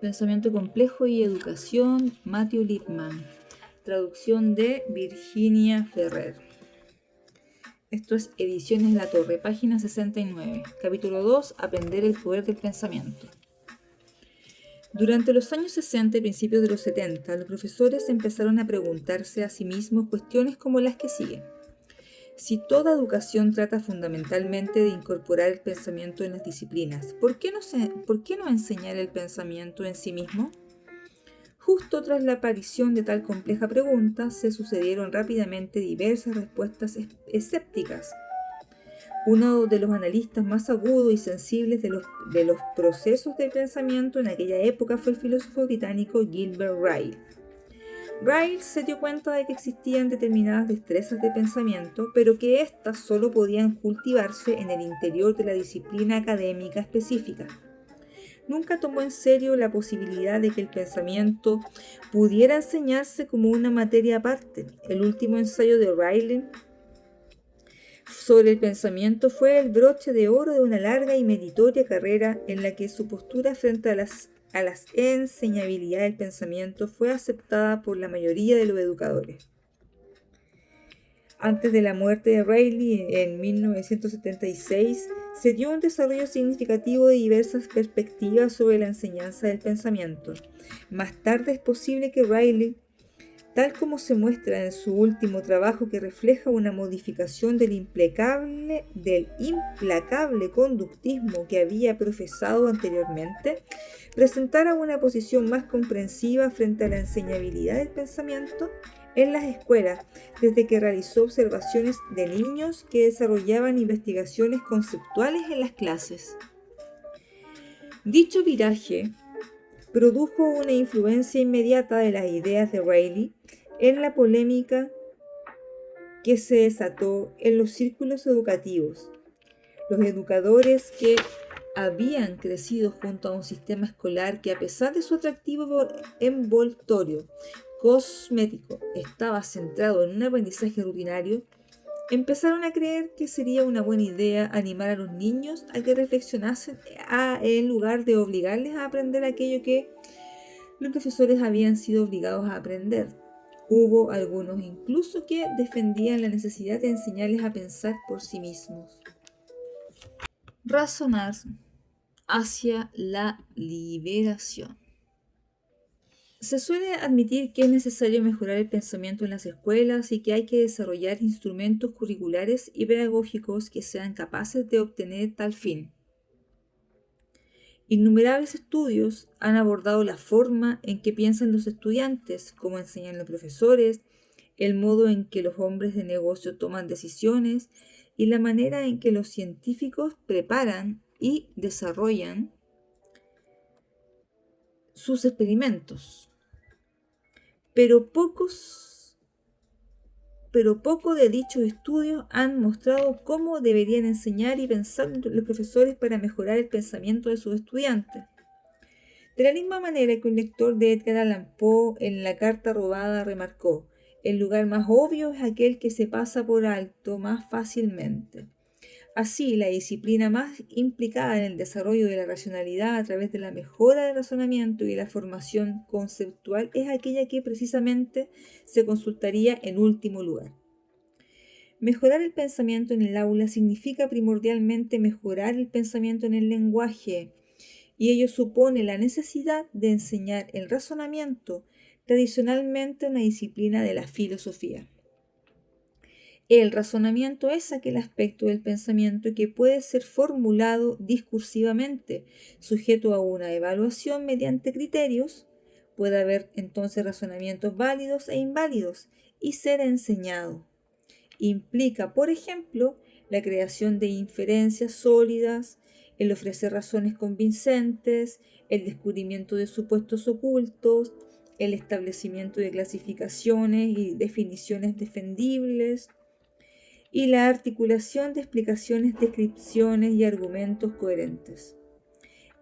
Pensamiento complejo y educación, Matthew Lipman. Traducción de Virginia Ferrer. Esto es Ediciones La Torre, página 69. Capítulo 2. Aprender el poder del pensamiento. Durante los años 60 y principios de los 70, los profesores empezaron a preguntarse a sí mismos cuestiones como las que siguen. Si toda educación trata fundamentalmente de incorporar el pensamiento en las disciplinas, ¿por qué no enseñar el pensamiento en sí mismo? Justo tras la aparición de tal compleja pregunta, se sucedieron rápidamente diversas respuestas escépticas. Uno de los analistas más agudos y sensibles de los procesos de pensamiento en aquella época fue el filósofo británico Gilbert Ryle. Ryle se dio cuenta de que existían determinadas destrezas de pensamiento, pero que éstas solo podían cultivarse en el interior de la disciplina académica específica. Nunca tomó en serio la posibilidad de que el pensamiento pudiera enseñarse como una materia aparte. El último ensayo de Ryle sobre el pensamiento fue el broche de oro de una larga y meritoria carrera en la que su postura frente a las enseñabilidad del pensamiento fue aceptada por la mayoría de los educadores. Antes de la muerte de Ryle en 1976, se dio un desarrollo significativo de diversas perspectivas sobre la enseñanza del pensamiento. Más tarde es posible que Ryle, tal como se muestra en su último trabajo que refleja una modificación del implacable conductismo que había profesado anteriormente, presentara una posición más comprensiva frente a la enseñabilidad del pensamiento en las escuelas, desde que realizó observaciones de niños que desarrollaban investigaciones conceptuales en las clases. Dicho viraje produjo una influencia inmediata de las ideas de Ryle en la polémica que se desató en los círculos educativos. Los educadores que habían crecido junto a un sistema escolar que, a pesar de su atractivo envoltorio cosmético, estaba centrado en un aprendizaje rutinario, empezaron a creer que sería una buena idea animar a los niños a que reflexionasen en lugar de obligarles a aprender aquello que los profesores habían sido obligados a aprender. Hubo algunos incluso que defendían la necesidad de enseñarles a pensar por sí mismos. Razonar hacia la liberación. Se suele admitir que es necesario mejorar el pensamiento en las escuelas y que hay que desarrollar instrumentos curriculares y pedagógicos que sean capaces de obtener tal fin. Innumerables estudios han abordado la forma en que piensan los estudiantes, cómo enseñan los profesores, el modo en que los hombres de negocio toman decisiones y la manera en que los científicos preparan y desarrollan sus experimentos. Pero poco de dichos estudios han mostrado cómo deberían enseñar y pensar los profesores para mejorar el pensamiento de sus estudiantes. De la misma manera que un lector de Edgar Allan Poe en La carta robada remarcó: el lugar más obvio es aquel que se pasa por alto más fácilmente. Así, la disciplina más implicada en el desarrollo de la racionalidad a través de la mejora del razonamiento y la formación conceptual es aquella que precisamente se consultaría en último lugar. Mejorar el pensamiento en el aula significa primordialmente mejorar el pensamiento en el lenguaje, y ello supone la necesidad de enseñar el razonamiento, tradicionalmente una disciplina de la filosofía. El razonamiento es aquel aspecto del pensamiento que puede ser formulado discursivamente, sujeto a una evaluación mediante criterios. Puede haber entonces razonamientos válidos e inválidos y ser enseñado. Implica, por ejemplo, la creación de inferencias sólidas, el ofrecer razones convincentes, el descubrimiento de supuestos ocultos, el establecimiento de clasificaciones y definiciones defendibles, y la articulación de explicaciones, descripciones y argumentos coherentes.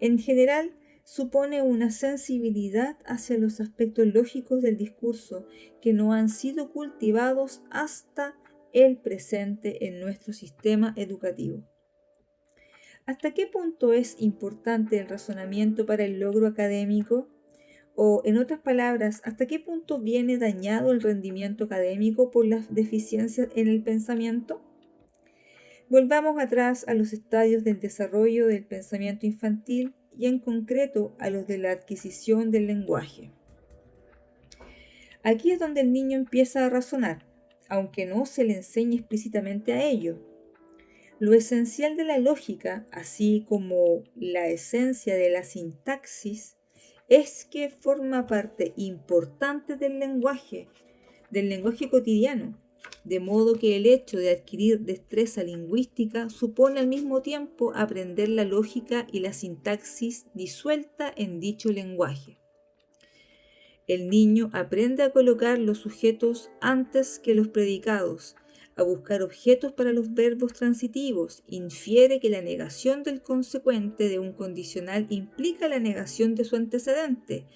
En general, supone una sensibilidad hacia los aspectos lógicos del discurso que no han sido cultivados hasta el presente en nuestro sistema educativo. ¿Hasta qué punto es importante el razonamiento para el logro académico? O, en otras palabras, ¿hasta qué punto viene dañado el rendimiento académico por las deficiencias en el pensamiento? Volvamos atrás a los estadios del desarrollo del pensamiento infantil y en concreto a los de la adquisición del lenguaje. Aquí es donde el niño empieza a razonar, aunque no se le enseñe explícitamente a ello. Lo esencial de la lógica, así como la esencia de la sintaxis, es que forma parte importante del lenguaje cotidiano, de modo que el hecho de adquirir destreza lingüística supone al mismo tiempo aprender la lógica y la sintaxis disuelta en dicho lenguaje. El niño aprende a colocar los sujetos antes que los predicados, a buscar objetos para los verbos transitivos, infiere que la negación del consecuente de un condicional implica la negación de su antecedente,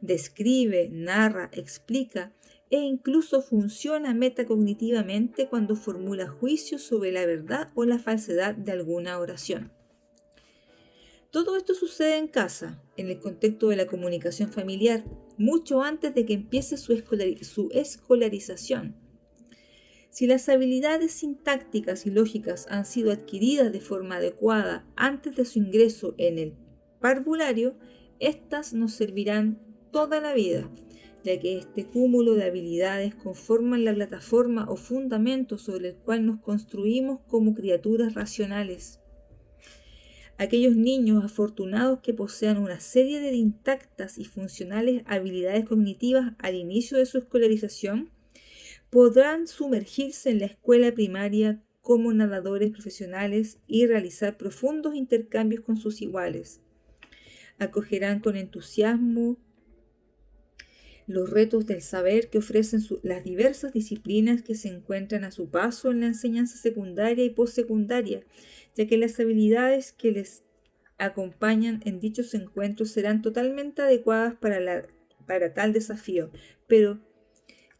describe, narra, explica e incluso funciona metacognitivamente cuando formula juicios sobre la verdad o la falsedad de alguna oración. Todo esto sucede en casa, en el contexto de la comunicación familiar, mucho antes de que empiece su escolarización. Si las habilidades sintácticas y lógicas han sido adquiridas de forma adecuada antes de su ingreso en el parvulario, éstas nos servirán toda la vida, ya que este cúmulo de habilidades conforman la plataforma o fundamento sobre el cual nos construimos como criaturas racionales. Aquellos niños afortunados que posean una serie de intactas y funcionales habilidades cognitivas al inicio de su escolarización podrán sumergirse en la escuela primaria como nadadores profesionales y realizar profundos intercambios con sus iguales. Acogerán con entusiasmo los retos del saber que ofrecen las diversas disciplinas que se encuentran a su paso en la enseñanza secundaria y postsecundaria, ya que las habilidades que les acompañan en dichos encuentros serán totalmente adecuadas para tal desafío. Pero,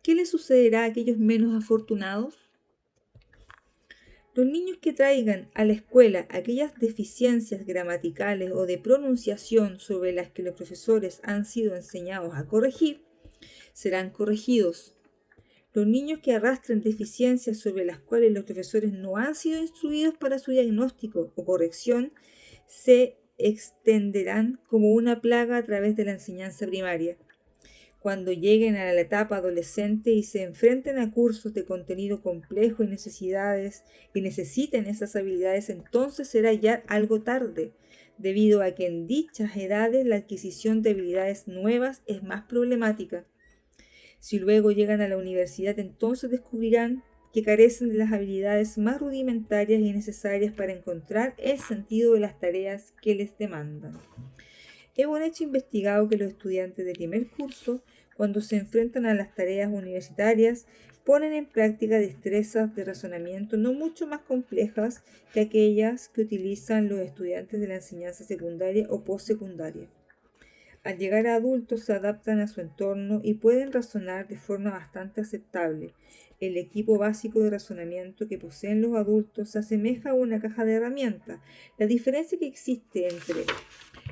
¿qué les sucederá a aquellos menos afortunados? Los niños que traigan a la escuela aquellas deficiencias gramaticales o de pronunciación sobre las que los profesores han sido enseñados a corregir, serán corregidos. Los niños que arrastren deficiencias sobre las cuales los profesores no han sido instruidos para su diagnóstico o corrección, se extenderán como una plaga a través de la enseñanza primaria. Cuando lleguen a la etapa adolescente y se enfrenten a cursos de contenido complejo y necesiten esas habilidades, entonces será ya algo tarde, debido a que en dichas edades la adquisición de habilidades nuevas es más problemática. Si luego llegan a la universidad, entonces descubrirán que carecen de las habilidades más rudimentarias y necesarias para encontrar el sentido de las tareas que les demandan. Es un hecho investigado que los estudiantes de primer curso, cuando se enfrentan a las tareas universitarias, ponen en práctica destrezas de razonamiento no mucho más complejas que aquellas que utilizan los estudiantes de la enseñanza secundaria o postsecundaria. Al llegar a adultos se adaptan a su entorno y pueden razonar de forma bastante aceptable. El equipo básico de razonamiento que poseen los adultos se asemeja a una caja de herramientas. La diferencia que existe entre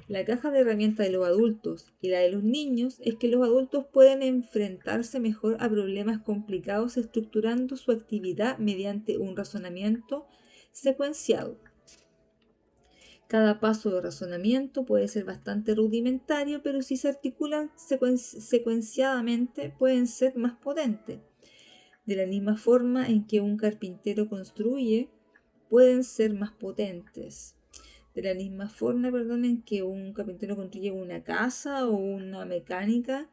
la caja de herramientas de los adultos y la de los niños es que los adultos pueden enfrentarse mejor a problemas complicados estructurando su actividad mediante un razonamiento secuenciado. Cada paso de razonamiento puede ser bastante rudimentario, pero si se articulan secuenciadamente pueden ser más potentes. De la misma forma en que un carpintero construye, pueden ser más potentes. De la misma forma, en que un carpintero construye una casa o una mecánica,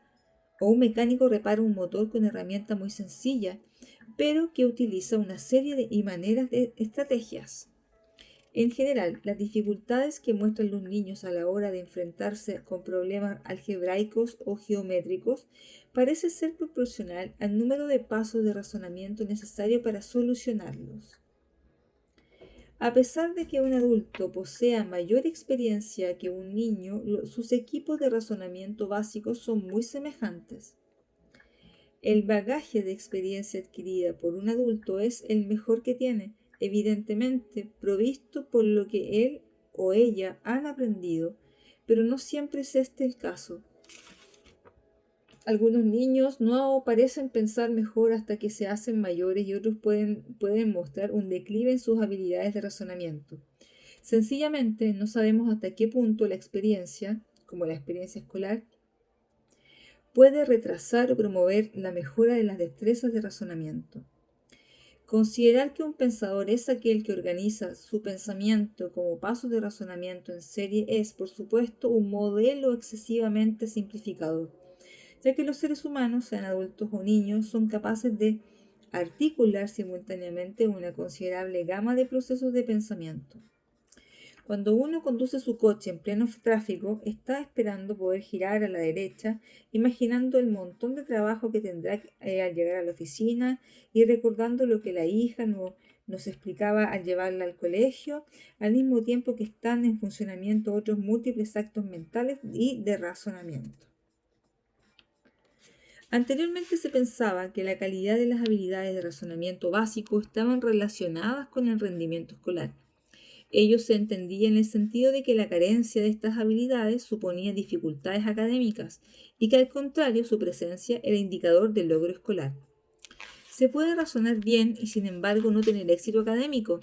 o un mecánico repara un motor con herramientas muy sencillas, pero que utiliza una serie de maneras de estrategias. En general, las dificultades que muestran los niños a la hora de enfrentarse con problemas algebraicos o geométricos parece ser proporcional al número de pasos de razonamiento necesario para solucionarlos. A pesar de que un adulto posea mayor experiencia que un niño, sus equipos de razonamiento básicos son muy semejantes. El bagaje de experiencia adquirida por un adulto es el mejor que tiene, evidentemente provisto por lo que él o ella han aprendido, pero no siempre es este el caso. Algunos niños no parecen pensar mejor hasta que se hacen mayores y otros pueden mostrar un declive en sus habilidades de razonamiento. Sencillamente no sabemos hasta qué punto la experiencia, como la experiencia escolar, puede retrasar o promover la mejora de las destrezas de razonamiento. Considerar que un pensador es aquel que organiza su pensamiento como pasos de razonamiento en serie es, por supuesto, un modelo excesivamente simplificador, ya que los seres humanos, sean adultos o niños, son capaces de articular simultáneamente una considerable gama de procesos de pensamiento. Cuando uno conduce su coche en pleno tráfico, está esperando poder girar a la derecha, imaginando el montón de trabajo que tendrá al llegar a la oficina y recordando lo que la hija nos explicaba al llevarla al colegio, al mismo tiempo que están en funcionamiento otros múltiples actos mentales y de razonamiento. Anteriormente se pensaba que la calidad de las habilidades de razonamiento básico estaban relacionadas con el rendimiento escolar. Ello se entendía en el sentido de que la carencia de estas habilidades suponía dificultades académicas y que al contrario su presencia era indicador del logro escolar. Se puede razonar bien y sin embargo no tener éxito académico.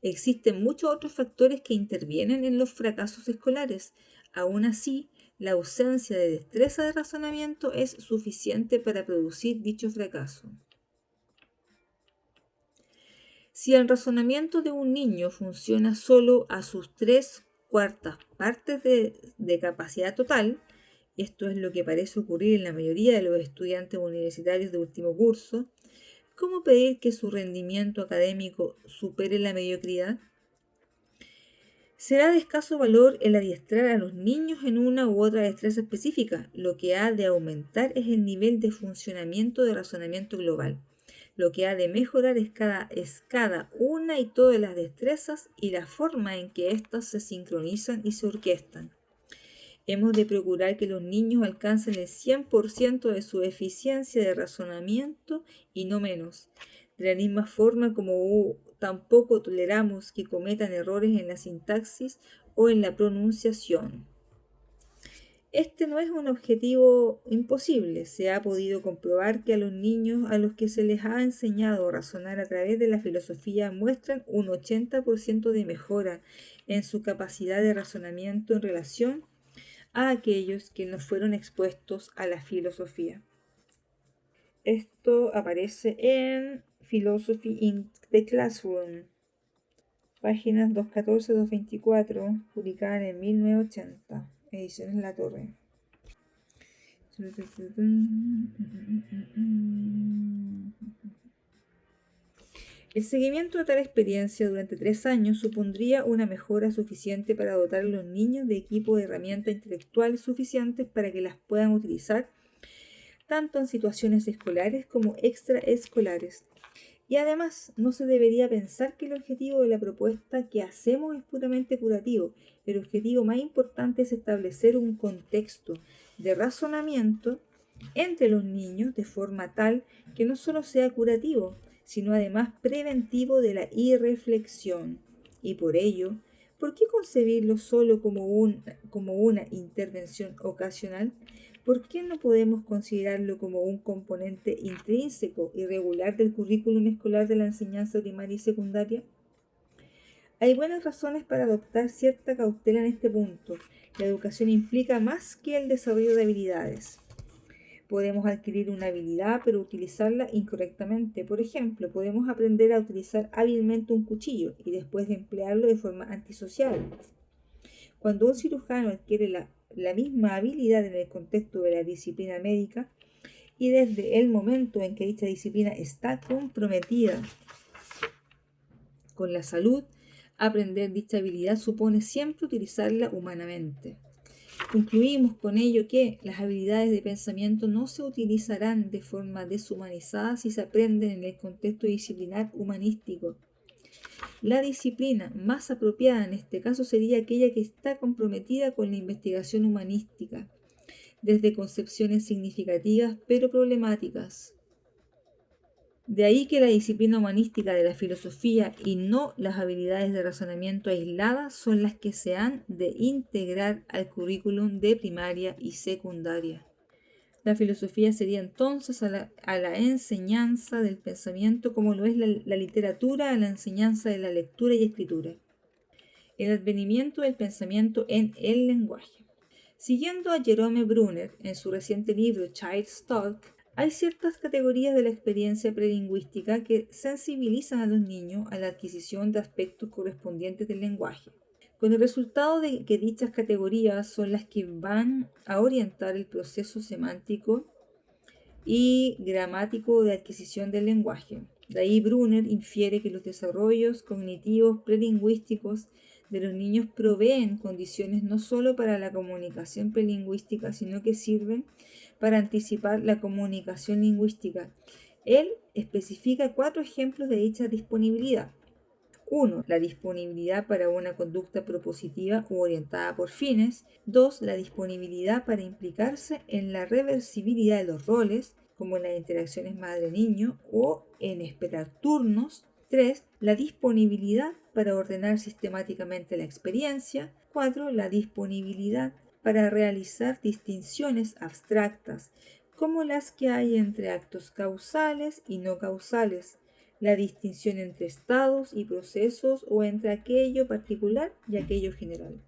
Existen muchos otros factores que intervienen en los fracasos escolares. Aún así, la ausencia de destreza de razonamiento es suficiente para producir dicho fracaso. Si el razonamiento de un niño funciona solo a sus 3/4 partes de capacidad total, y esto es lo que parece ocurrir en la mayoría de los estudiantes universitarios de último curso, ¿cómo pedir que su rendimiento académico supere la mediocridad? Será de escaso valor el adiestrar a los niños en una u otra destreza específica. Lo que ha de aumentar es el nivel de funcionamiento de razonamiento global. Lo que ha de mejorar es cada una y todas las destrezas y la forma en que éstas se sincronizan y se orquestan. Hemos de procurar que los niños alcancen el 100% de su eficiencia de razonamiento y no menos. De la misma forma como tampoco toleramos que cometan errores en la sintaxis o en la pronunciación. Este no es un objetivo imposible. Se ha podido comprobar que a los niños a los que se les ha enseñado a razonar a través de la filosofía muestran un 80% de mejora en su capacidad de razonamiento en relación a aquellos que no fueron expuestos a la filosofía. Esto aparece en Philosophy in the Classroom, páginas 214-224, publicada en 1980, ediciones La Torre. El seguimiento de tal experiencia durante 3 años supondría una mejora suficiente para dotar a los niños de equipo de herramientas intelectuales suficientes para que las puedan utilizar tanto en situaciones escolares como extraescolares. Y además, no se debería pensar que el objetivo de la propuesta que hacemos es puramente curativo. El objetivo más importante es establecer un contexto de razonamiento entre los niños de forma tal que no solo sea curativo, sino además preventivo de la irreflexión. Y por ello, ¿por qué concebirlo solo como una intervención ocasional? ¿Por qué no podemos considerarlo como un componente intrínseco y regular del currículum escolar de la enseñanza primaria y secundaria? Hay buenas razones para adoptar cierta cautela en este punto. La educación implica más que el desarrollo de habilidades. Podemos adquirir una habilidad pero utilizarla incorrectamente. Por ejemplo, podemos aprender a utilizar hábilmente un cuchillo y después de emplearlo de forma antisocial. Cuando un cirujano adquiere la misma habilidad en el contexto de la disciplina médica y desde el momento en que dicha disciplina está comprometida con la salud, aprender dicha habilidad supone siempre utilizarla humanamente. Concluimos con ello que las habilidades de pensamiento no se utilizarán de forma deshumanizada si se aprenden en el contexto disciplinar humanístico. La disciplina más apropiada en este caso sería aquella que está comprometida con la investigación humanística, desde concepciones significativas pero problemáticas. De ahí que la disciplina humanística de la filosofía y no las habilidades de razonamiento aisladas son las que se han de integrar al currículum de primaria y secundaria. La filosofía sería entonces a la enseñanza del pensamiento como lo es la literatura a la enseñanza de la lectura y escritura. El advenimiento del pensamiento en el lenguaje. Siguiendo a Jerome Bruner en su reciente libro Child's Talk, hay ciertas categorías de la experiencia prelingüística que sensibilizan a los niños a la adquisición de aspectos correspondientes del lenguaje, con el resultado de que dichas categorías son las que van a orientar el proceso semántico y gramático de adquisición del lenguaje. De ahí Bruner infiere que los desarrollos cognitivos prelingüísticos de los niños proveen condiciones no solo para la comunicación prelingüística, sino que sirven para anticipar la comunicación lingüística. Él especifica 4 ejemplos de dicha disponibilidad. 1. La disponibilidad para una conducta propositiva u orientada por fines. 2. La disponibilidad para implicarse en la reversibilidad de los roles, como en las interacciones madre-niño o en esperar turnos. 3. La disponibilidad para ordenar sistemáticamente la experiencia. 4. La disponibilidad para realizar distinciones abstractas, como las que hay entre actos causales y no causales, la distinción entre estados y procesos o entre aquello particular y aquello general.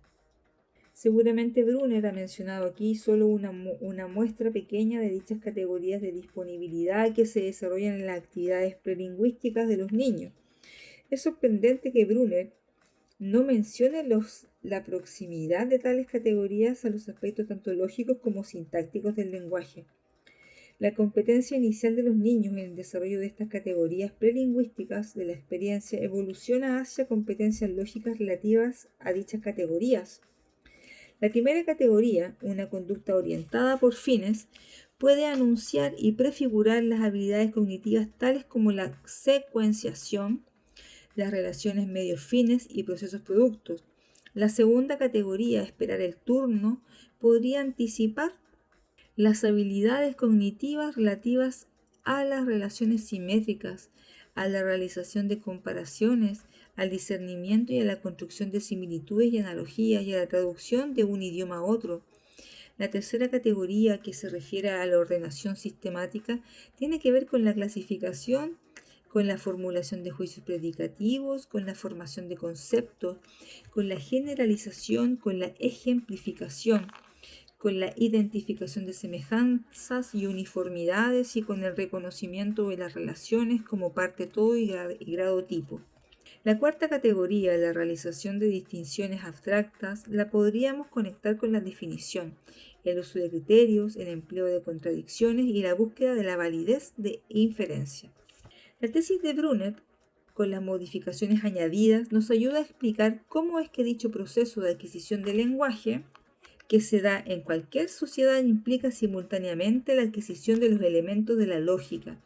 Seguramente Bruner ha mencionado aquí solo una muestra pequeña de dichas categorías de disponibilidad que se desarrollan en las actividades prelingüísticas de los niños. Es sorprendente que Bruner no mencione la proximidad de tales categorías a los aspectos tanto lógicos como sintácticos del lenguaje. La competencia inicial de los niños en el desarrollo de estas categorías prelingüísticas de la experiencia evoluciona hacia competencias lógicas relativas a dichas categorías. La primera categoría, una conducta orientada por fines, puede anunciar y prefigurar las habilidades cognitivas tales como la secuenciación, las relaciones medios-fines y procesos-productos. La segunda categoría, esperar el turno, podría anticipar las habilidades cognitivas relativas a las relaciones simétricas, a la realización de comparaciones, al discernimiento y a la construcción de similitudes y analogías y a la traducción de un idioma a otro. La tercera categoría, que se refiere a la ordenación sistemática, tiene que ver con la clasificación, con la formulación de juicios predicativos, con la formación de conceptos, con la generalización, con la ejemplificación, con la identificación de semejanzas y uniformidades y con el reconocimiento de las relaciones como parte todo y grado tipo. La cuarta categoría, la realización de distinciones abstractas, la podríamos conectar con la definición, el uso de criterios, el empleo de contradicciones y la búsqueda de la validez de inferencia. La tesis de Bruner, con las modificaciones añadidas, nos ayuda a explicar cómo es que dicho proceso de adquisición del lenguaje, que se da en cualquier sociedad, implica simultáneamente la adquisición de los elementos de la lógica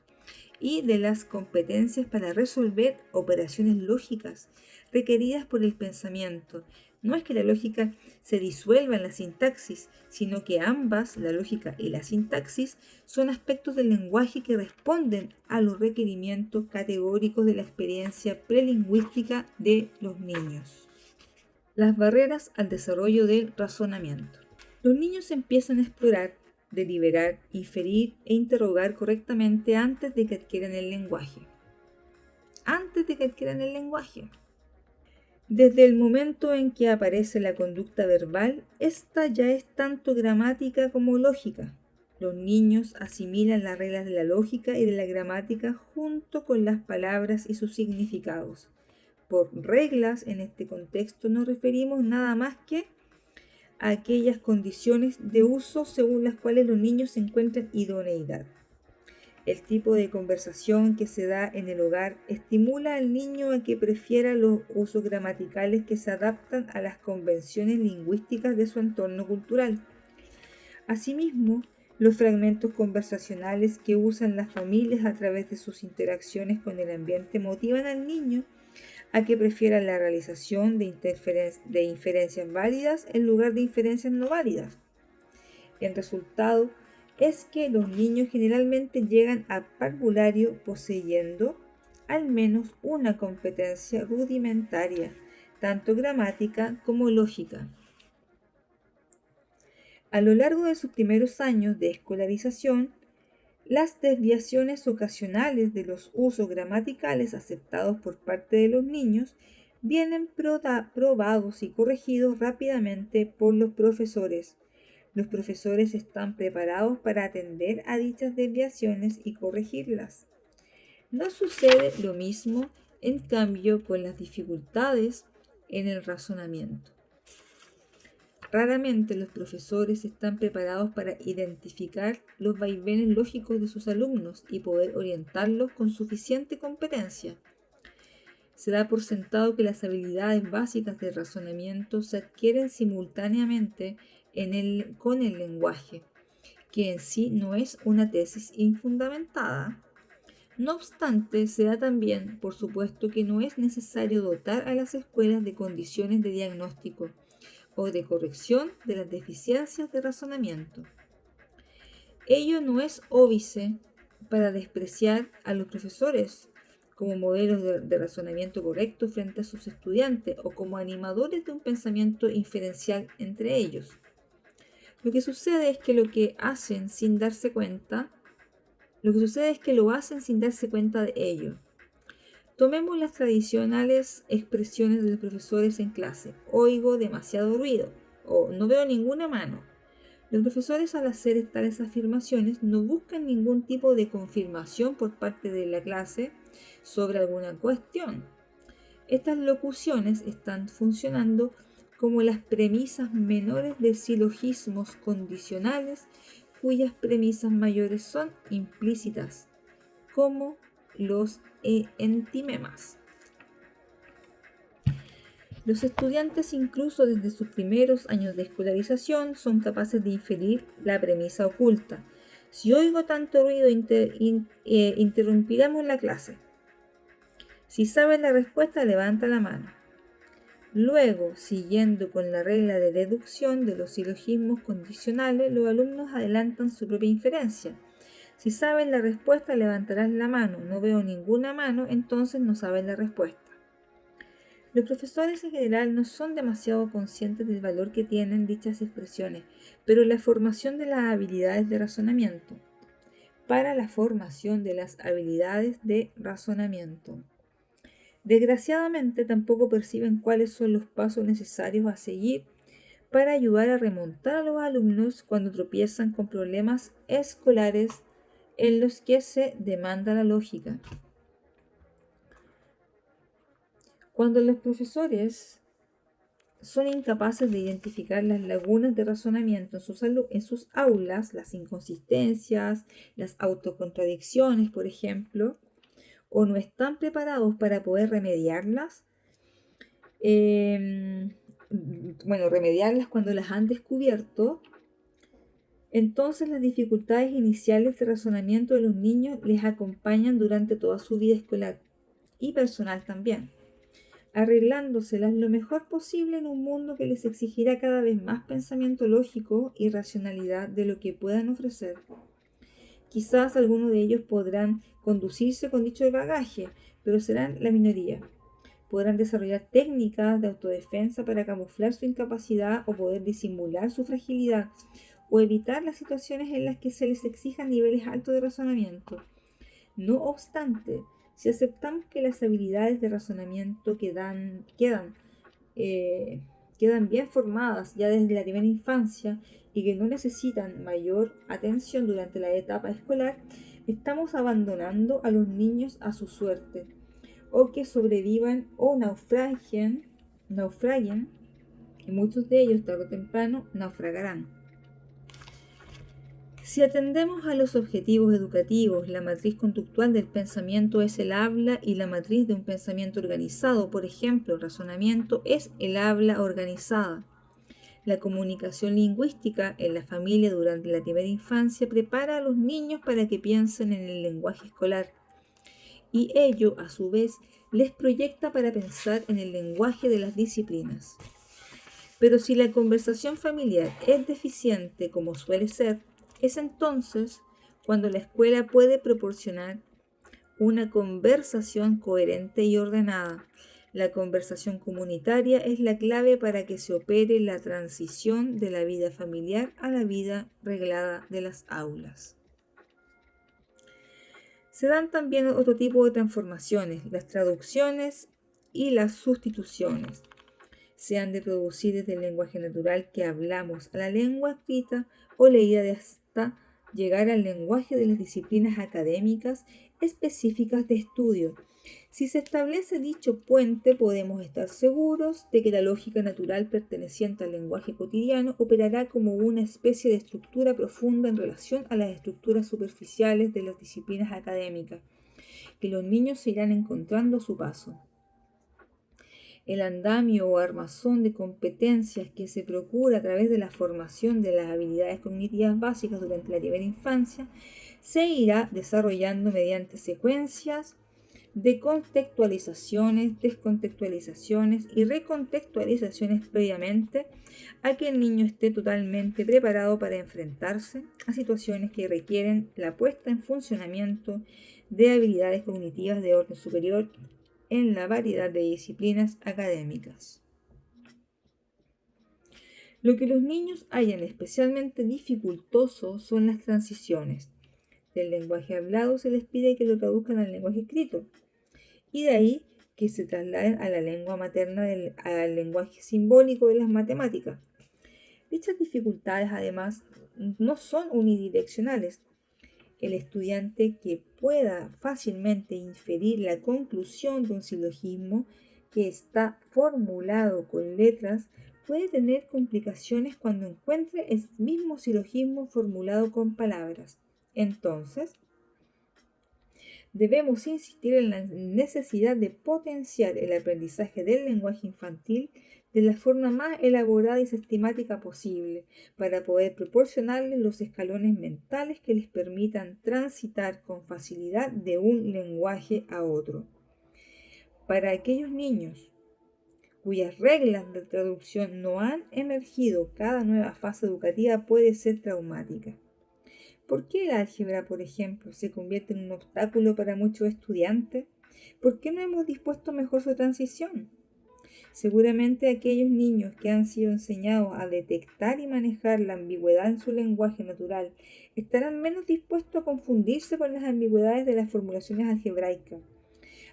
y de las competencias para resolver operaciones lógicas requeridas por el pensamiento. No es que la lógica se disuelva en la sintaxis, sino que ambas, la lógica y la sintaxis, son aspectos del lenguaje que responden a los requerimientos categóricos de la experiencia prelingüística de los niños. Las barreras al desarrollo del razonamiento. Los niños empiezan a explorar, deliberar, inferir e interrogar correctamente antes de que adquieran el lenguaje. Desde el momento en que aparece la conducta verbal, esta ya es tanto gramática como lógica. Los niños asimilan las reglas de la lógica y de la gramática junto con las palabras y sus significados. Por reglas, en este contexto, nos referimos nada más que a aquellas condiciones de uso según las cuales los niños se encuentran idoneidad. El tipo de conversación que se da en el hogar estimula al niño a que prefiera los usos gramaticales que se adaptan a las convenciones lingüísticas de su entorno cultural. Asimismo, los fragmentos conversacionales que usan las familias a través de sus interacciones con el ambiente motivan al niño a que prefiera la realización de inferencias válidas en lugar de inferencias no válidas. En resultado, es que los niños generalmente llegan a parvulario poseyendo al menos una competencia rudimentaria, tanto gramática como lógica. A lo largo de sus primeros años de escolarización, las desviaciones ocasionales de los usos gramaticales aceptados por parte de los niños vienen probados y corregidos rápidamente por los profesores. Los profesores están preparados para atender a dichas desviaciones y corregirlas. No sucede lo mismo, en cambio, con las dificultades en el razonamiento. Raramente los profesores están preparados para identificar los vaivenes lógicos de sus alumnos y poder orientarlos con suficiente competencia. Se da por sentado que las habilidades básicas de razonamiento se adquieren simultáneamente con el lenguaje, que en sí no es una tesis infundamentada. No obstante, se da también, por supuesto, que no es necesario dotar a las escuelas de condiciones de diagnóstico o de corrección de las deficiencias de razonamiento. Ello no es óbice para despreciar a los profesores como modelos de razonamiento correcto frente a sus estudiantes o como animadores de un pensamiento inferencial entre ellos. Lo que sucede es que lo hacen sin darse cuenta de ello. Tomemos las tradicionales expresiones de los profesores en clase. Oigo demasiado ruido o no veo ninguna mano. Los profesores, al hacer tales afirmaciones, no buscan ningún tipo de confirmación por parte de la clase sobre alguna cuestión. Estas locuciones están funcionando como las premisas menores de silogismos condicionales cuyas premisas mayores son implícitas, como los entimemas. Los estudiantes, incluso desde sus primeros años de escolarización, son capaces de inferir la premisa oculta. Si oigo tanto ruido, interrumpiremos la clase. Si sabes la respuesta, levanta la mano. Luego, siguiendo con la regla de deducción de los silogismos condicionales, los alumnos adelantan su propia inferencia. Si saben la respuesta, levantarás la mano. No veo ninguna mano, entonces no saben la respuesta. Los profesores en general no son demasiado conscientes del valor que tienen dichas expresiones, pero la formación de las habilidades de razonamiento. Para la formación de las habilidades de razonamiento. Desgraciadamente tampoco perciben cuáles son los pasos necesarios a seguir para ayudar a remontar a los alumnos cuando tropiezan con problemas escolares en los que se demanda la lógica. Cuando los profesores son incapaces de identificar las lagunas de razonamiento en sus aulas, las inconsistencias, las autocontradicciones, por ejemplo, o no están preparados para poder remediarlas, remediarlas cuando las han descubierto, entonces las dificultades iniciales de razonamiento de los niños les acompañan durante toda su vida escolar y personal también, arreglándoselas lo mejor posible en un mundo que les exigirá cada vez más pensamiento lógico y racionalidad de lo que puedan ofrecer. Quizás algunos de ellos podrán conducirse con dicho bagaje, pero serán la minoría. Podrán desarrollar técnicas de autodefensa para camuflar su incapacidad o poder disimular su fragilidad o evitar las situaciones en las que se les exijan niveles altos de razonamiento. No obstante, si aceptamos que las habilidades de razonamiento quedan bien formadas ya desde la primera infancia y que no necesitan mayor atención durante la etapa escolar, estamos abandonando a los niños a su suerte, o que sobrevivan o naufraguen, y muchos de ellos tarde o temprano naufragarán. Si atendemos a los objetivos educativos, la matriz conductual del pensamiento es el habla y la matriz de un pensamiento organizado, por ejemplo, el razonamiento es el habla organizada. La comunicación lingüística en la familia durante la primera infancia prepara a los niños para que piensen en el lenguaje escolar y ello, a su vez, les proyecta para pensar en el lenguaje de las disciplinas. Pero si la conversación familiar es deficiente, como suele ser, Es entonces cuando la escuela puede proporcionar una conversación coherente y ordenada. La conversación comunitaria es la clave para que se opere la transición de la vida familiar a la vida reglada de las aulas. Se dan también otro tipo de transformaciones, las traducciones y las sustituciones. Se han de producir desde el lenguaje natural que hablamos a la lengua escrita o leída hasta llegar al lenguaje de las disciplinas académicas específicas de estudio. Si se establece dicho puente, podemos estar seguros de que la lógica natural perteneciente al lenguaje cotidiano operará como una especie de estructura profunda en relación a las estructuras superficiales de las disciplinas académicas, que los niños se irán encontrando a su paso. El andamio o armazón de competencias que se procura a través de la formación de las habilidades cognitivas básicas durante la primera infancia se irá desarrollando mediante secuencias de contextualizaciones, descontextualizaciones y recontextualizaciones previamente a que el niño esté totalmente preparado para enfrentarse a situaciones que requieren la puesta en funcionamiento de habilidades cognitivas de orden superior en la variedad de disciplinas académicas. Lo que los niños hallan especialmente dificultoso son las transiciones. Del lenguaje hablado se les pide que lo traduzcan al lenguaje escrito, y de ahí que se trasladen a la lengua materna al lenguaje simbólico de las matemáticas. Dichas dificultades, además, no son unidireccionales. El estudiante que pueda fácilmente inferir la conclusión de un silogismo que está formulado con letras puede tener complicaciones cuando encuentre el mismo silogismo formulado con palabras. Entonces, debemos insistir en la necesidad de potenciar el aprendizaje del lenguaje infantil de la forma más elaborada y sistemática posible para poder proporcionarles los escalones mentales que les permitan transitar con facilidad de un lenguaje a otro. Para aquellos niños cuyas reglas de traducción no han emergido, cada nueva fase educativa puede ser traumática. ¿Por qué el álgebra, por ejemplo, se convierte en un obstáculo para muchos estudiantes? ¿Por qué no hemos dispuesto mejor su transición? Seguramente aquellos niños que han sido enseñados a detectar y manejar la ambigüedad en su lenguaje natural estarán menos dispuestos a confundirse con las ambigüedades de las formulaciones algebraicas.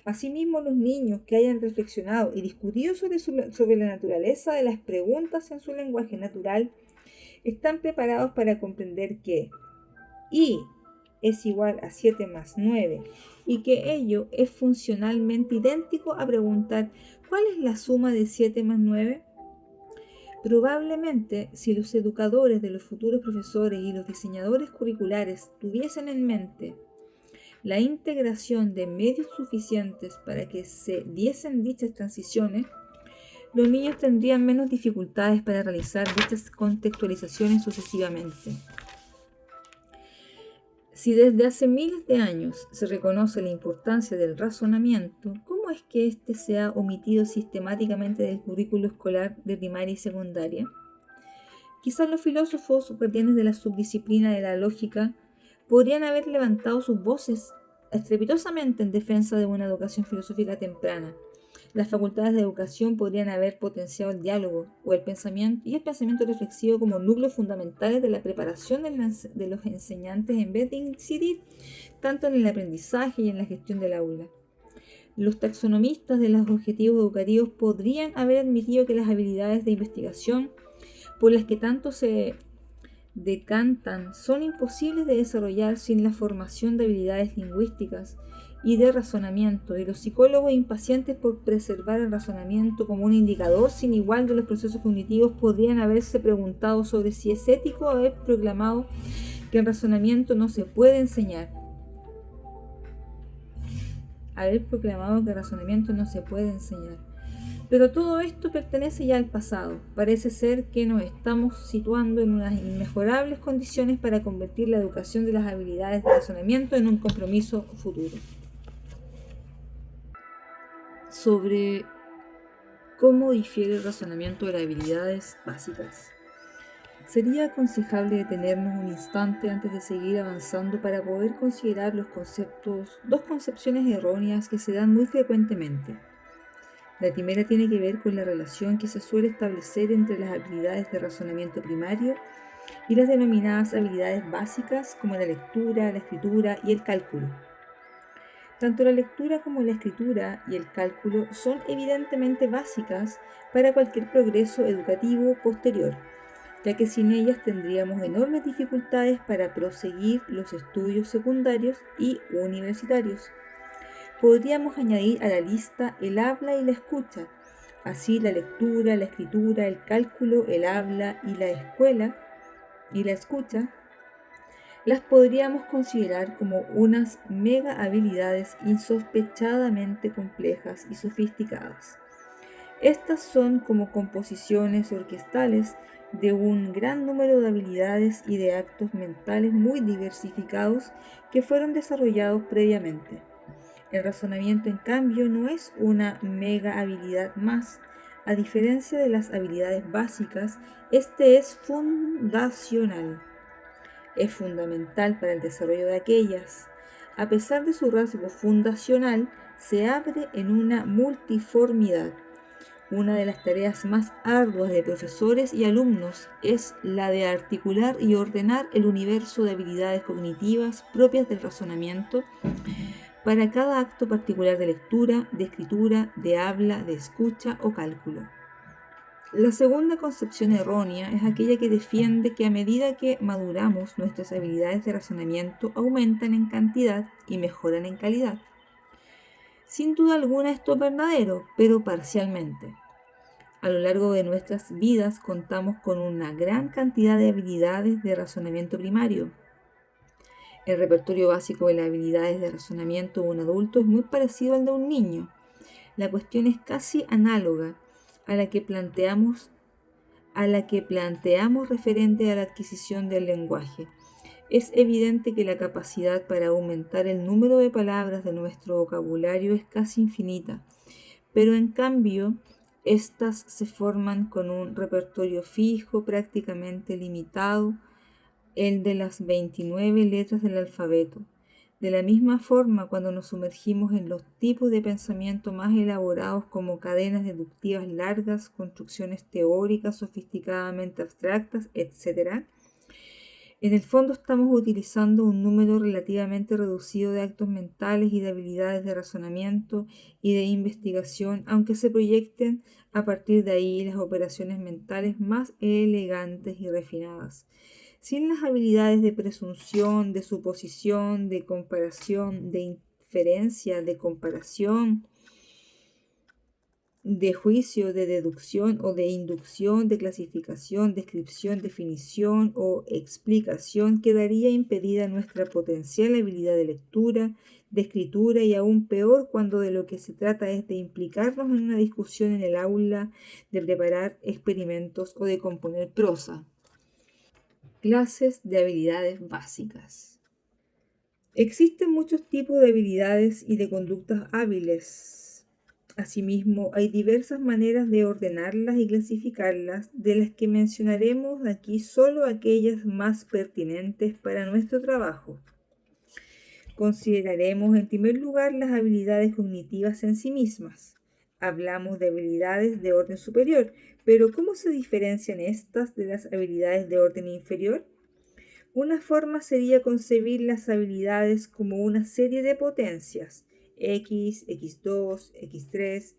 Asimismo, los niños que hayan reflexionado y discutido sobre la naturaleza de las preguntas en su lenguaje natural están preparados para comprender que y es igual a 7 más 9 y que ello es funcionalmente idéntico a preguntar ¿cuál es la suma de 7 más 9? Probablemente, si los educadores de los futuros profesores y los diseñadores curriculares tuviesen en mente la integración de medios suficientes para que se diesen dichas transiciones, los niños tendrían menos dificultades para realizar dichas contextualizaciones sucesivamente. Si desde hace miles de años se reconoce la importancia del razonamiento, ¿cómo es que éste se ha omitido sistemáticamente del currículo escolar de primaria y secundaria? Quizás los filósofos guardianes de la subdisciplina de la lógica podrían haber levantado sus voces estrepitosamente en defensa de una educación filosófica temprana. Las facultades de educación podrían haber potenciado el diálogo o el pensamiento reflexivo como núcleos fundamentales de la preparación de los enseñantes en vez de incidir tanto en el aprendizaje y en la gestión del aula. Los taxonomistas de los objetivos educativos podrían haber admitido que las habilidades de investigación por las que tanto se decantan son imposibles de desarrollar sin la formación de habilidades lingüísticas y de razonamiento, y los psicólogos impacientes por preservar el razonamiento como un indicador sin igual de los procesos cognitivos podrían haberse preguntado sobre si es ético haber proclamado que el razonamiento no se puede enseñar. Pero todo esto pertenece ya al pasado. Parece ser que nos estamos situando en unas inmejorables condiciones para convertir la educación de las habilidades de razonamiento en un compromiso futuro. Sobre cómo difiere el razonamiento de las habilidades básicas. Sería aconsejable detenernos un instante antes de seguir avanzando para poder considerar dos concepciones erróneas que se dan muy frecuentemente. La primera tiene que ver con la relación que se suele establecer entre las habilidades de razonamiento primario y las denominadas habilidades básicas como la lectura, la escritura y el cálculo. Tanto la lectura como la escritura y el cálculo son evidentemente básicas para cualquier progreso educativo posterior, ya que sin ellas tendríamos enormes dificultades para proseguir los estudios secundarios y universitarios. Podríamos añadir a la lista el habla y la escucha. Así la lectura, la escritura, el cálculo, el habla y la escucha las podríamos considerar como unas mega habilidades insospechadamente complejas y sofisticadas. Estas son como composiciones orquestales de un gran número de habilidades y de actos mentales muy diversificados que fueron desarrollados previamente. El razonamiento, en cambio, no es una mega habilidad más. A diferencia de las habilidades básicas, este es fundacional. Es fundamental para el desarrollo de aquellas. A pesar de su rasgo fundacional, se abre en una multiformidad. Una de las tareas más arduas de profesores y alumnos es la de articular y ordenar el universo de habilidades cognitivas propias del razonamiento para cada acto particular de lectura, de escritura, de habla, de escucha o cálculo. La segunda concepción errónea es aquella que defiende que a medida que maduramos, nuestras habilidades de razonamiento aumentan en cantidad y mejoran en calidad. Sin duda alguna esto es verdadero, pero parcialmente. A lo largo de nuestras vidas contamos con una gran cantidad de habilidades de razonamiento primario. El repertorio básico de las habilidades de razonamiento de un adulto es muy parecido al de un niño. La cuestión es casi análoga a la que planteamos referente a la adquisición del lenguaje. Es evidente que la capacidad para aumentar el número de palabras de nuestro vocabulario es casi infinita, pero en cambio, estas se forman con un repertorio fijo, prácticamente limitado, el de las 29 letras del alfabeto. De la misma forma, cuando nos sumergimos en los tipos de pensamiento más elaborados como cadenas deductivas largas, construcciones teóricas sofisticadamente abstractas, etc., en el fondo estamos utilizando un número relativamente reducido de actos mentales y de habilidades de razonamiento y de investigación, aunque se proyecten a partir de ahí las operaciones mentales más elegantes y refinadas. Sin las habilidades de presunción, de suposición, de comparación, de inferencia, de comparación, de juicio, de deducción o de inducción, de clasificación, descripción, definición o explicación, quedaría impedida nuestra potencial habilidad de lectura, de escritura y aún peor cuando de lo que se trata es de implicarnos en una discusión en el aula, de preparar experimentos o de componer prosa. Clases de habilidades básicas. Existen muchos tipos de habilidades y de conductas hábiles. Asimismo, hay diversas maneras de ordenarlas y clasificarlas, de las que mencionaremos aquí solo aquellas más pertinentes para nuestro trabajo. Consideraremos en primer lugar las habilidades cognitivas en sí mismas. Hablamos de habilidades de orden superior, pero ¿cómo se diferencian estas de las habilidades de orden inferior? Una forma sería concebir las habilidades como una serie de potencias, X, X2, X3.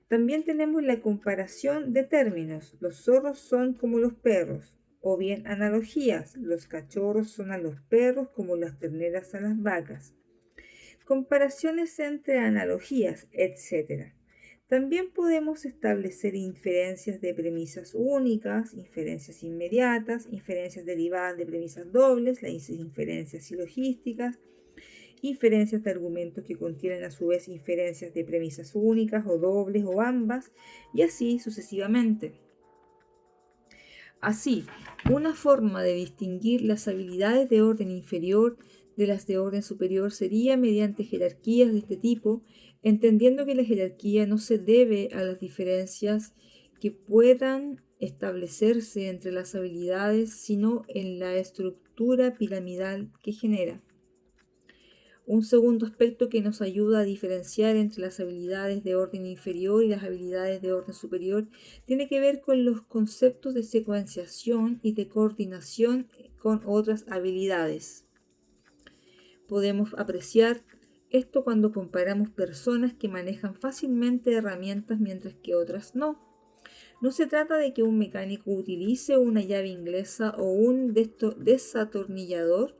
También tenemos la comparación de términos. Los zorros son como los perros. O bien analogías. Los cachorros son a los perros como las terneras a las vacas. Comparaciones entre analogías, etc. También podemos establecer inferencias de premisas únicas, inferencias inmediatas, inferencias derivadas de premisas dobles, las inferencias silogísticas, inferencias de argumentos que contienen a su vez inferencias de premisas únicas o dobles o ambas, y así sucesivamente. Así, una forma de distinguir las habilidades de orden inferior de las de orden superior sería mediante jerarquías de este tipo, entendiendo que la jerarquía no se debe a las diferencias que puedan establecerse entre las habilidades, sino en la estructura piramidal que genera. Un segundo aspecto que nos ayuda a diferenciar entre las habilidades de orden inferior y las habilidades de orden superior tiene que ver con los conceptos de secuenciación y de coordinación con otras habilidades. Podemos apreciar esto cuando comparamos personas que manejan fácilmente herramientas mientras que otras no. No se trata de que un mecánico utilice una llave inglesa o un destornillador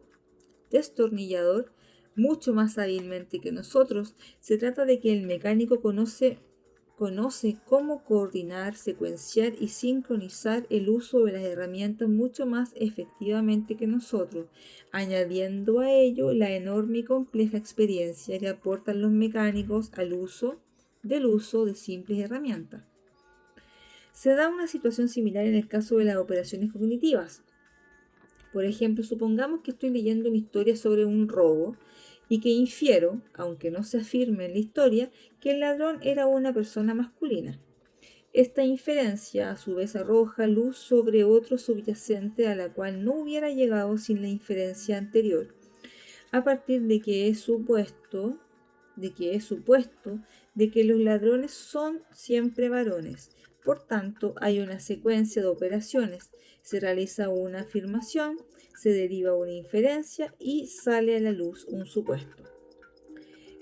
mucho más hábilmente que nosotros. Se trata de que el mecánico conoce cómo coordinar, secuenciar y sincronizar el uso de las herramientas mucho más efectivamente que nosotros, añadiendo a ello la enorme y compleja experiencia que aportan los mecánicos al uso de simples herramientas. Se da una situación similar en el caso de las operaciones cognitivas. Por ejemplo, supongamos que estoy leyendo una historia sobre un robo y que infiero, aunque no se afirme en la historia, que el ladrón era una persona masculina. Esta inferencia a su vez arroja luz sobre otro subyacente a la cual no hubiera llegado sin la inferencia anterior, a partir de que es supuesto de que los ladrones son siempre varones. Por tanto, hay una secuencia de operaciones. Se realiza una afirmación, se deriva una inferencia y sale a la luz un supuesto.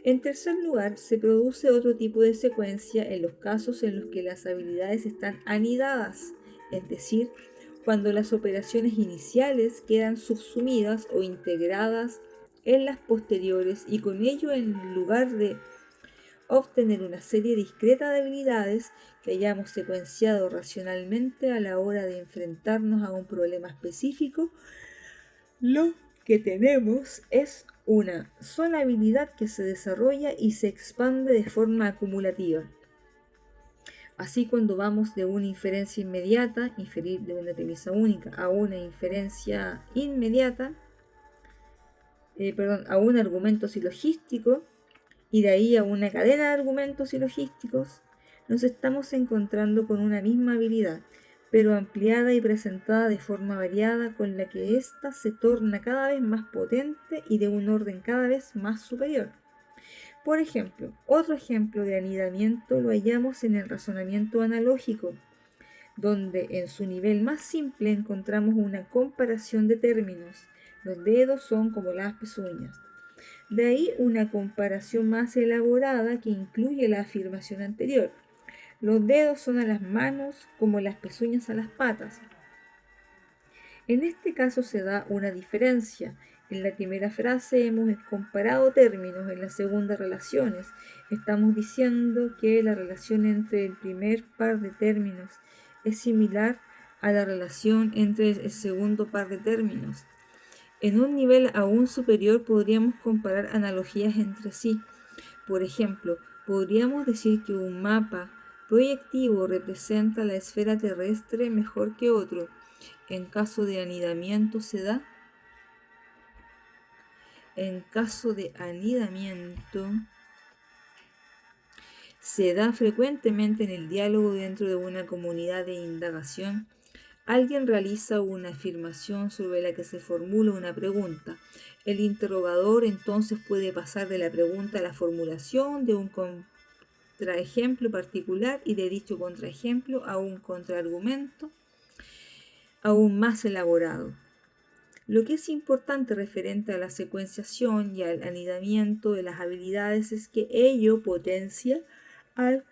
En tercer lugar, se produce otro tipo de secuencia en los casos en los que las habilidades están anidadas, es decir, cuando las operaciones iniciales quedan subsumidas o integradas en las posteriores y con ello, en lugar de obtener una serie discreta de habilidades que hayamos secuenciado racionalmente a la hora de enfrentarnos a un problema específico, lo que tenemos es una sola habilidad que se desarrolla y se expande de forma acumulativa. Así, cuando vamos de una inferencia inmediata, inferir de una premisa única, a una inferencia inmediata, a un argumento silogístico, y de ahí a una cadena de argumentos silogísticos, nos estamos encontrando con una misma habilidad, pero ampliada y presentada de forma variada, con la que ésta se torna cada vez más potente y de un orden cada vez más superior. Por ejemplo, otro ejemplo de anidamiento lo hallamos en el razonamiento analógico, donde en su nivel más simple encontramos una comparación de términos. Los dedos son como las pezuñas. De ahí una comparación más elaborada que incluye la afirmación anterior. Los dedos son a las manos como las pezuñas a las patas. En este caso se da una diferencia. En la primera frase hemos comparado términos, en la segunda relaciones. Estamos diciendo que la relación entre el primer par de términos es similar a la relación entre el segundo par de términos. En un nivel aún superior podríamos comparar analogías entre sí. Por ejemplo, podríamos decir que un mapa proyectivo representa la esfera terrestre mejor que otro. En caso de anidamiento se da. Se da frecuentemente en el diálogo dentro de una comunidad de indagación. Alguien realiza una afirmación sobre la que se formula una pregunta. El interrogador entonces puede pasar de la pregunta a la formulación de un contraejemplo particular y de dicho contraejemplo a un contraargumento aún más elaborado. Lo que es importante referente a la secuenciación y al anidamiento de las habilidades es que ello potencia al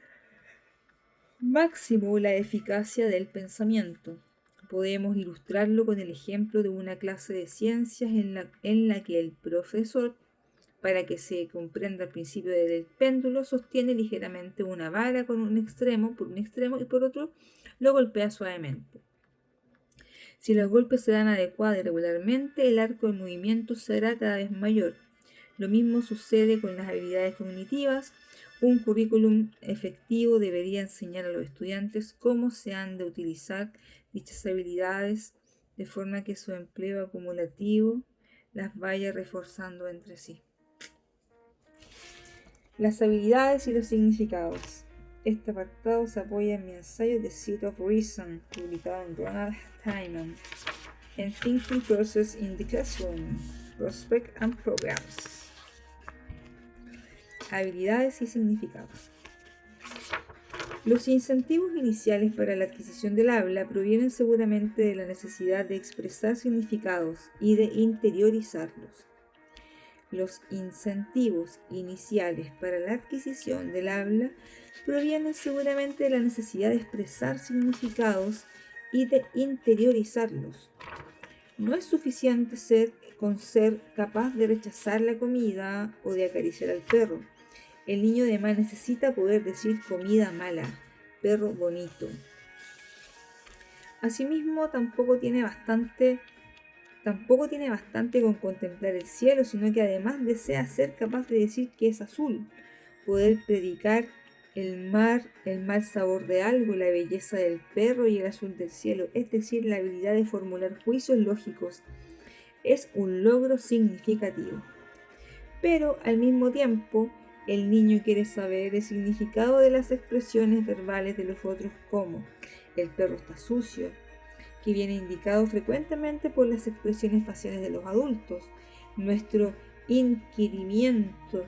máximo la eficacia del pensamiento. Podemos ilustrarlo con el ejemplo de una clase de ciencias en la que el profesor, para que se comprenda el principio del péndulo, sostiene ligeramente una vara con un extremo y por otro lo golpea suavemente. Si los golpes se dan adecuada y regularmente, el arco de movimiento será cada vez mayor. Lo mismo sucede con las habilidades cognitivas. Un currículum efectivo debería enseñar a los estudiantes cómo se han de utilizar dichas habilidades de forma que su empleo acumulativo las vaya reforzando entre sí. Las habilidades y los significados. Este apartado se apoya en mi ensayo The Seat of Reason, publicado en Ronald Hyman, en Thinking Process in the Classroom, Prospect and Programs. Habilidades y significados. Los incentivos iniciales para la adquisición del habla provienen seguramente de la necesidad de expresar significados y de interiorizarlos. Los incentivos iniciales para la adquisición del habla provienen seguramente de la necesidad de expresar significados y de interiorizarlos. No es suficiente ser capaz de rechazar la comida o de acariciar al perro. El niño además necesita poder decir comida mala, perro bonito. Asimismo, tampoco tiene bastante con contemplar el cielo, sino que además desea ser capaz de decir que es azul, poder predicar el mal sabor de algo, la belleza del perro y el azul del cielo, es decir, la habilidad de formular juicios lógicos. Es un logro significativo. Pero al mismo tiempo, el niño quiere saber el significado de las expresiones verbales de los otros, como el perro está sucio, que viene indicado frecuentemente por las expresiones faciales de los adultos. Nuestro inquirimiento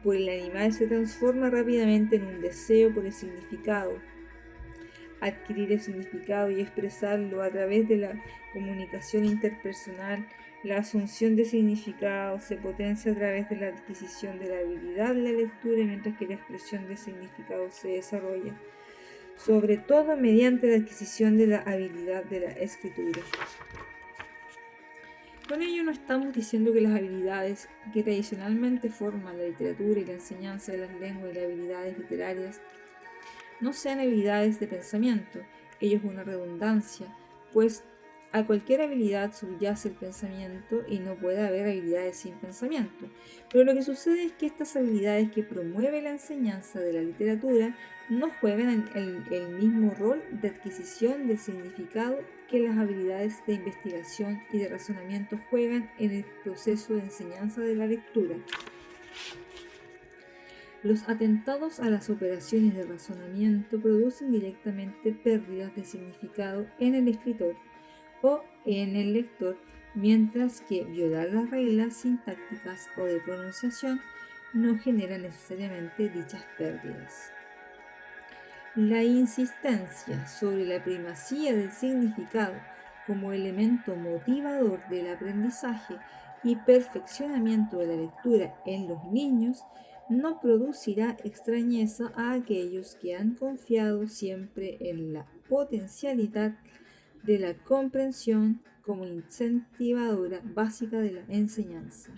por el animal se transforma rápidamente en un deseo por el significado. Adquirir el significado y expresarlo a través de la comunicación interpersonal, la asunción de significado se potencia a través de la adquisición de la habilidad de la lectura, mientras que la expresión de significado se desarrolla, sobre todo mediante la adquisición de la habilidad de la escritura. Con ello no estamos diciendo que las habilidades que tradicionalmente forman la literatura y la enseñanza de las lenguas y las habilidades literarias no sean habilidades de pensamiento. Ello es una redundancia, pues a cualquier habilidad subyace el pensamiento y no puede haber habilidades sin pensamiento. Pero lo que sucede es que estas habilidades que promueve la enseñanza de la literatura no juegan el mismo rol de adquisición del significado que las habilidades de investigación y de razonamiento juegan en el proceso de enseñanza de la lectura. Los atentados a las operaciones de razonamiento producen directamente pérdidas de significado en el escritor o en el lector, mientras que violar las reglas sintácticas o de pronunciación no genera necesariamente dichas pérdidas. La insistencia sobre la primacía del significado como elemento motivador del aprendizaje y perfeccionamiento de la lectura en los niños no producirá extrañeza a aquellos que han confiado siempre en la potencialidad de la comprensión como incentivadora básica de la enseñanza.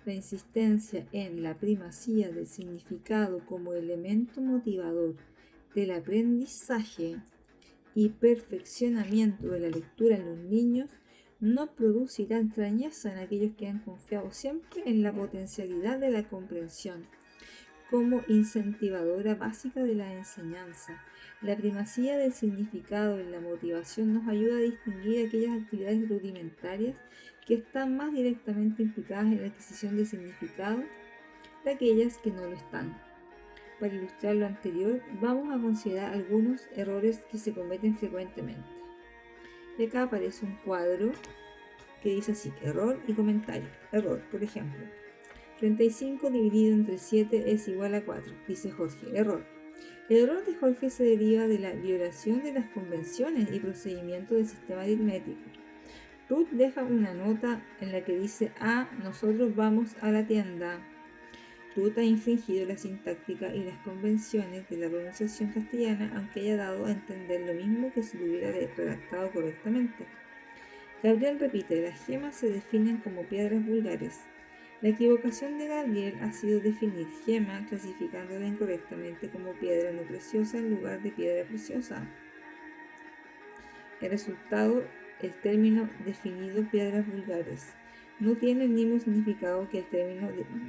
La insistencia en la primacía del significado como elemento motivador del aprendizaje y perfeccionamiento de la lectura en los niños no producirá extrañeza en aquellos que han confiado siempre en la potencialidad de la comprensión como incentivadora básica de la enseñanza. La primacía del significado en la motivación nos ayuda a distinguir aquellas actividades rudimentarias que están más directamente implicadas en la adquisición de significado de aquellas que no lo están. Para ilustrar lo anterior, vamos a considerar algunos errores que se cometen frecuentemente. Y acá aparece un cuadro que dice así, error y comentario. Error, por ejemplo, 35 dividido entre 7 es igual a 4, dice Jorge. Error. El error de Jorge se deriva de la violación de las convenciones y procedimientos del sistema aritmético. Ruth deja una nota en la que dice, nosotros vamos a la tienda. Ruth ha infringido la sintáctica y las convenciones de la pronunciación castellana, aunque haya dado a entender lo mismo que si lo hubiera redactado correctamente. Gabriel repite, las gemas se definen como piedras vulgares. La equivocación de Gabriel ha sido definir gema, clasificándola incorrectamente como piedra no preciosa en lugar de piedra preciosa. El resultado, el término definido piedras vulgares, no tiene el mismo significado que el término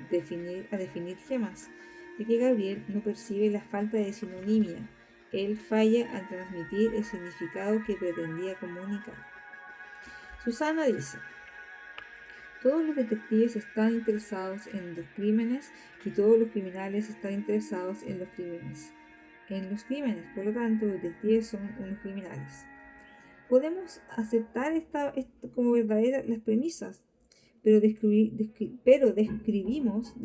definir gemas, ya que Gabriel no percibe la falta de sinonimia. Él falla al transmitir el significado que pretendía comunicar. Susana dice, Todos los detectives están interesados en los crímenes y todos los criminales están interesados en los crímenes. Por lo tanto, los detectives son unos criminales. Podemos aceptar como verdaderas las premisas, pero descubrimos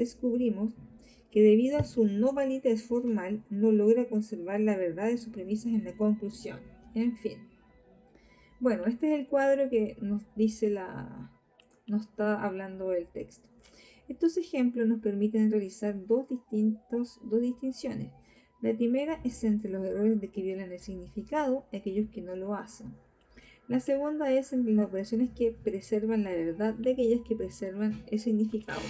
que debido a su no validez formal no logra conservar la verdad de sus premisas en la conclusión. En fin. Bueno, este es el cuadro que nos está hablando el texto. Estos ejemplos nos permiten realizar dos distinciones. La primera es entre los errores de que violan el significado y aquellos que no lo hacen. La segunda es entre las operaciones que preservan la verdad de aquellas que preservan el significado.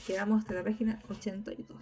Quedamos hasta la página 82.